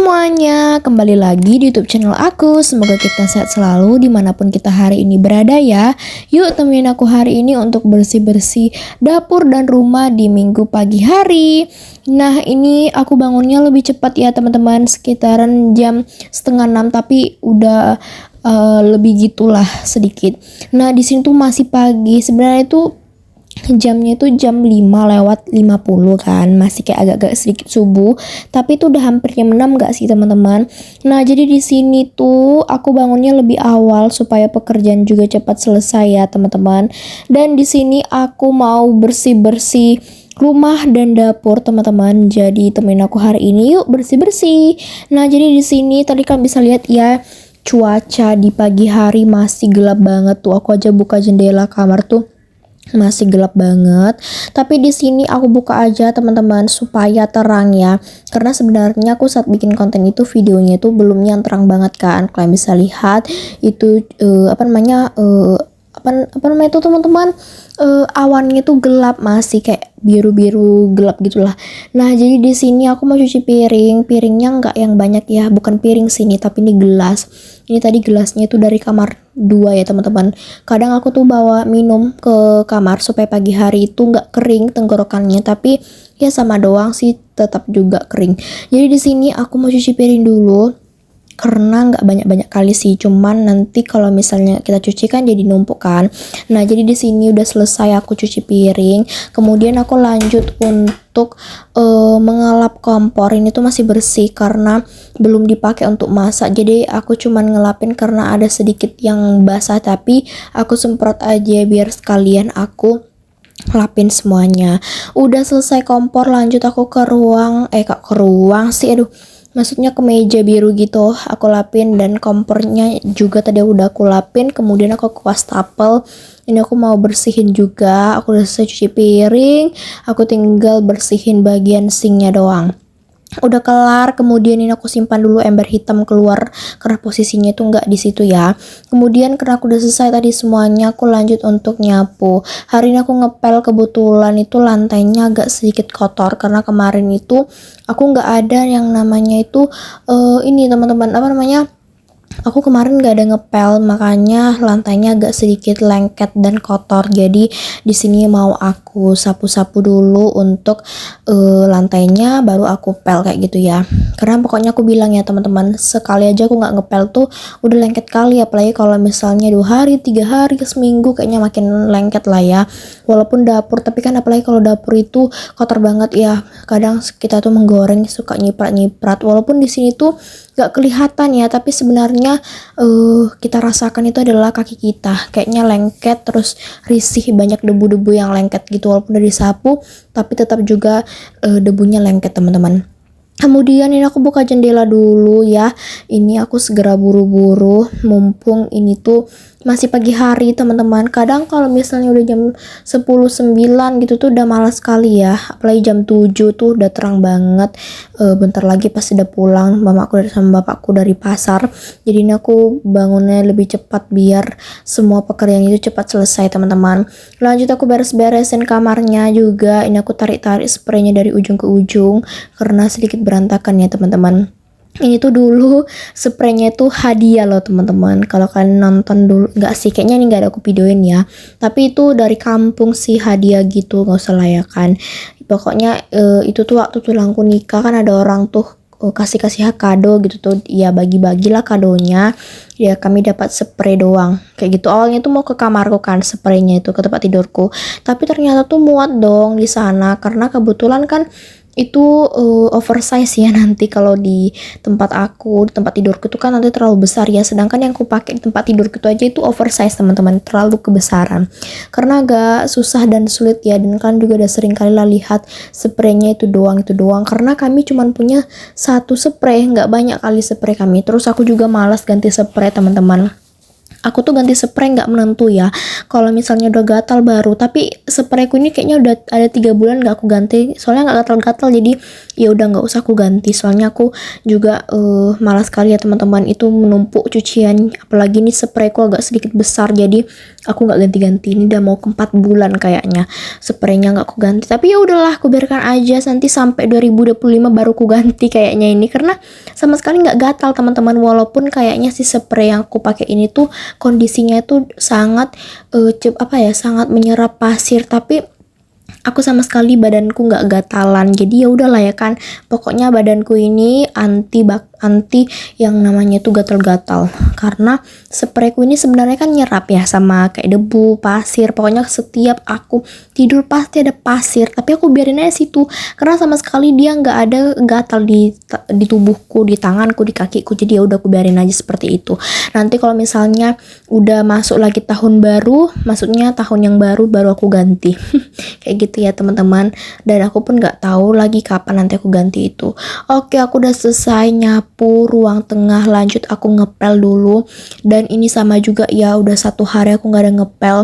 semuanya, kembali lagi di YouTube channel aku. Semoga kita sehat selalu dimanapun kita hari ini berada ya. Yuk temenin aku hari ini untuk bersih-bersih dapur dan rumah di minggu pagi hari. Nah ini aku bangunnya lebih cepat ya teman-teman, sekitaran jam setengah 6, tapi udah lebih gitulah sedikit. Nah di sini tuh masih pagi, sebenarnya itu jamnya itu jam 5:50 kan, masih kayak agak-agak sedikit subuh, tapi itu udah hampir jam 6 gak sih teman-teman. Nah jadi di sini tuh aku bangunnya lebih awal supaya pekerjaan juga cepat selesai ya teman-teman. Dan di sini aku mau bersih-bersih rumah dan dapur teman-teman. Jadi temenin aku hari ini yuk bersih-bersih. Nah jadi di sini tadi kan bisa lihat ya, cuaca di pagi hari masih gelap banget tuh. Aku aja buka jendela kamar tuh masih gelap banget, tapi di sini aku buka aja teman-teman supaya terang ya, karena sebenarnya aku saat bikin konten itu videonya itu belum yang terang banget kan. Kalian bisa lihat itu apa namanya itu teman-teman, awannya itu gelap, masih kayak biru-biru gelap gitulah. Nah jadi di sini aku mau cuci piringnya nggak yang banyak ya, bukan piring sini tapi ini gelas. Ini tadi gelasnya itu dari kamar 2 ya teman-teman. Kadang aku tuh bawa minum ke kamar supaya pagi hari itu nggak kering tenggorokannya, tapi ya sama doang sih, tetap juga kering. Jadi di sini aku mau cuci piring dulu, karena nggak banyak-banyak kali sih, cuman nanti kalau misalnya kita cuci kan jadi numpuk kan. Nah jadi di sini udah selesai aku cuci piring, kemudian aku lanjut untuk mengelap kompor. Ini tuh masih bersih karena belum dipakai untuk masak, jadi aku cuman ngelapin karena ada sedikit yang basah, tapi aku semprot aja biar sekalian aku lapin semuanya. Udah selesai kompor, lanjut aku ke ruang maksudnya ke meja biru gitu, aku lapin, dan kompornya juga tadi udah aku lapin. Kemudian aku ke wastafel, ini aku mau bersihin juga. Aku udah selesai cuci piring, aku tinggal bersihin bagian sinknya doang. Udah kelar, kemudian ini aku simpan dulu ember hitam keluar karena posisinya itu nggak di situ ya. Kemudian karena aku udah selesai tadi semuanya, aku lanjut untuk nyapu. Hari ini aku ngepel, kebetulan itu lantainya agak sedikit kotor karena kemarin itu aku nggak ada yang namanya itu ini teman-teman, apa namanya, aku kemarin gak ada ngepel, makanya lantainya agak sedikit lengket dan kotor. Jadi di sini mau aku sapu-sapu dulu untuk lantainya, baru aku pel kayak gitu ya. Karena pokoknya aku bilang ya teman-teman, sekali aja aku nggak ngepel tuh udah lengket kali, apalagi kalau misalnya 2 hari, 3 hari, seminggu kayaknya makin lengket lah ya. Walaupun dapur, tapi kan apalagi kalau dapur itu kotor banget ya. Kadang kita tuh menggoreng suka nyiprat-nyiprat. Walaupun di sini tuh gak kelihatan ya, tapi sebenarnya kita rasakan itu adalah kaki kita kayaknya lengket, terus risih, banyak debu-debu yang lengket gitu. Walaupun udah disapu tapi tetap juga debunya lengket teman-teman. Kemudian ini aku buka jendela dulu ya. Ini aku segera buru-buru mumpung ini tuh masih pagi hari teman-teman. Kadang kalau misalnya udah jam 10:09 gitu tuh udah malas sekali ya. Apalagi jam 7 tuh udah terang banget. Bentar lagi pasti udah pulang mamaku sama bapakku dari pasar. Jadi ini aku bangunnya lebih cepat biar semua pekerjaan itu cepat selesai teman-teman. Lanjut aku beres-beresin kamarnya juga. Ini aku tarik-tarik spraynya dari ujung ke ujung karena sedikit berantakan ya teman-teman. Ini tuh dulu spraynya tuh hadiah loh teman-teman. Kalau kalian nonton dulu, nggak sih, kayaknya ini nggak ada aku videoin ya, tapi itu dari kampung sih, hadiah gitu, nggak usah layakan. Pokoknya itu tuh waktu tulangku nikah kan ada orang tuh kasih kado gitu tuh ya, bagi-bagilah kadonya ya. Kami dapat spray doang kayak gitu. Awalnya tuh mau ke kamarku kan, spraynya itu ke tempat tidurku, tapi ternyata tuh muat dong di sana karena kebetulan kan itu oversize ya. Nanti kalau di tempat aku, di tempat tidurku itu kan nanti terlalu besar ya, sedangkan yang aku pakai di tempat tidurku itu aja itu oversize teman-teman, terlalu kebesaran karena agak susah dan sulit ya. Dan kan juga udah sering kali lah lihat spraynya itu doang karena kami cuman punya satu spray, nggak banyak kali spray kami. Terus aku juga malas ganti spray teman-teman, aku tuh ganti spray nggak menentu ya. Kalau misalnya udah gatal baru, tapi sprayku ini kayaknya udah ada 3 bulan nggak aku ganti. Soalnya nggak gatal-gatal, jadi ya udah nggak usah aku ganti. Soalnya aku juga malas sekali ya teman-teman, itu menumpuk cucian. Apalagi nih sprayku agak sedikit besar, jadi aku nggak ganti-ganti. Ini udah mau ke 4 bulan kayaknya spraynya nggak aku ganti. Tapi ya udahlah, aku biarkan aja, nanti sampai 2025 baru aku ganti kayaknya ini, karena sama sekali nggak gatal teman-teman. Walaupun kayaknya si spray yang aku pakai ini tuh kondisinya itu sangat sangat menyerap pasir, tapi aku sama sekali badanku nggak gatalan. Jadi ya udahlah ya kan, pokoknya badanku ini anti yang namanya tuh gatal-gatal, karena sprayku ini sebenarnya kan nyerap ya sama kayak debu, pasir. Pokoknya setiap aku tidur pasti ada pasir, tapi aku biarin aja situ karena sama sekali dia nggak ada gatal di tubuhku, di tanganku, di kakiku. Jadi ya udah aku biarin aja seperti itu. Nanti kalau misalnya udah masuk lagi tahun baru, maksudnya tahun yang baru aku ganti. Kayak gitu ya teman-teman, dan aku pun nggak tahu lagi kapan nanti aku ganti itu. Oke, aku udah selesai nyapu ruang tengah, lanjut aku ngepel dulu. Dan ini sama juga ya, udah 1 hari aku nggak ada ngepel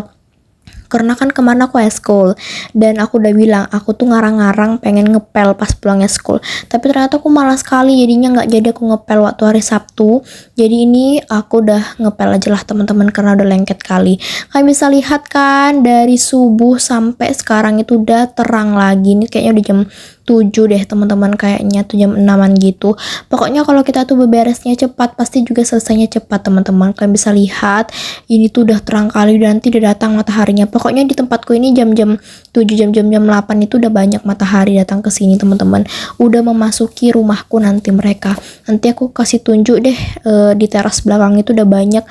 karena kan kemana aku eskul, dan aku udah bilang aku tuh ngarang-ngarang pengen ngepel pas pulangnya school, tapi ternyata aku malas sekali, jadinya nggak jadi aku ngepel waktu hari Sabtu. Jadi ini aku udah ngepel aja lah teman-teman, karena udah lengket kali. Kalian bisa lihat kan, dari subuh sampai sekarang itu udah terang lagi. Ini kayaknya udah jam 7 deh teman-teman, kayaknya tuh jam 6-an gitu. Pokoknya kalau kita tuh beberesnya cepat, pasti juga selesainya cepat teman-teman. Kalian bisa lihat ini tuh udah terang kali, dan nanti udah datang mataharinya. Pokoknya di tempatku ini jam-jam 7, jam-jam 8 itu udah banyak matahari datang ke sini teman-teman. Udah memasuki rumahku nanti mereka. Nanti aku kasih tunjuk deh, di teras belakang itu udah banyak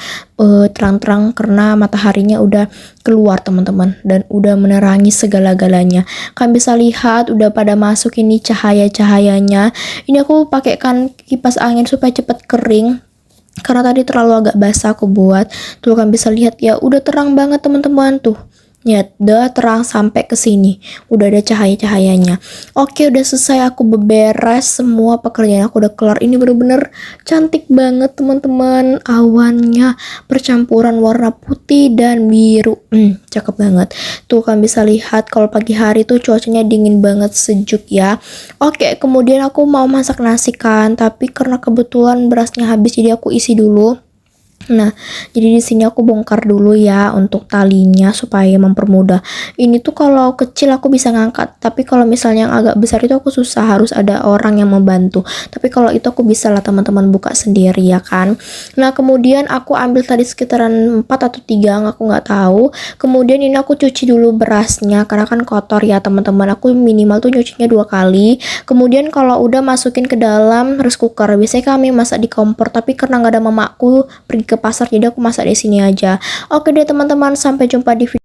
terang-terang karena mataharinya udah keluar teman-teman, dan udah menerangi segala-galanya. Kalian bisa lihat udah pada masuk ini cahaya-cahayanya. Ini aku pakaikan kipas angin supaya cepet kering, karena tadi terlalu agak basah aku buat. Tuh kan bisa lihat ya, udah terang banget teman-teman tuh. Ya, udah terang sampai ke sini. Udah ada cahaya-cahayanya. Oke, udah selesai aku beberes semua pekerjaan, aku udah kelar. Ini bener-bener cantik banget teman-teman. Awannya percampuran warna putih dan biru. Cakep banget. Tuh kan bisa lihat kalau pagi hari tuh cuacanya dingin banget, sejuk ya. Oke, kemudian aku mau masak nasi kan, tapi karena kebetulan berasnya habis jadi aku isi dulu. Nah, jadi di sini aku bongkar dulu ya untuk talinya supaya mempermudah. Ini tuh kalau kecil aku bisa ngangkat, tapi kalau misalnya yang agak besar itu aku susah, harus ada orang yang membantu. Tapi kalau itu aku bisa lah teman-teman buka sendiri ya kan. Nah, kemudian aku ambil tadi sekitaran 4 atau 3, aku nggak tahu. Kemudian ini aku cuci dulu berasnya karena kan kotor ya teman-teman. Aku minimal tuh nyucinya 2 kali. Kemudian kalau udah masukin ke dalam rice cooker. Biasanya kami masak di kompor, tapi karena nggak ada mamaku pergi ke pasar, jadi aku masak di sini aja. Oke deh teman-teman, sampai jumpa di video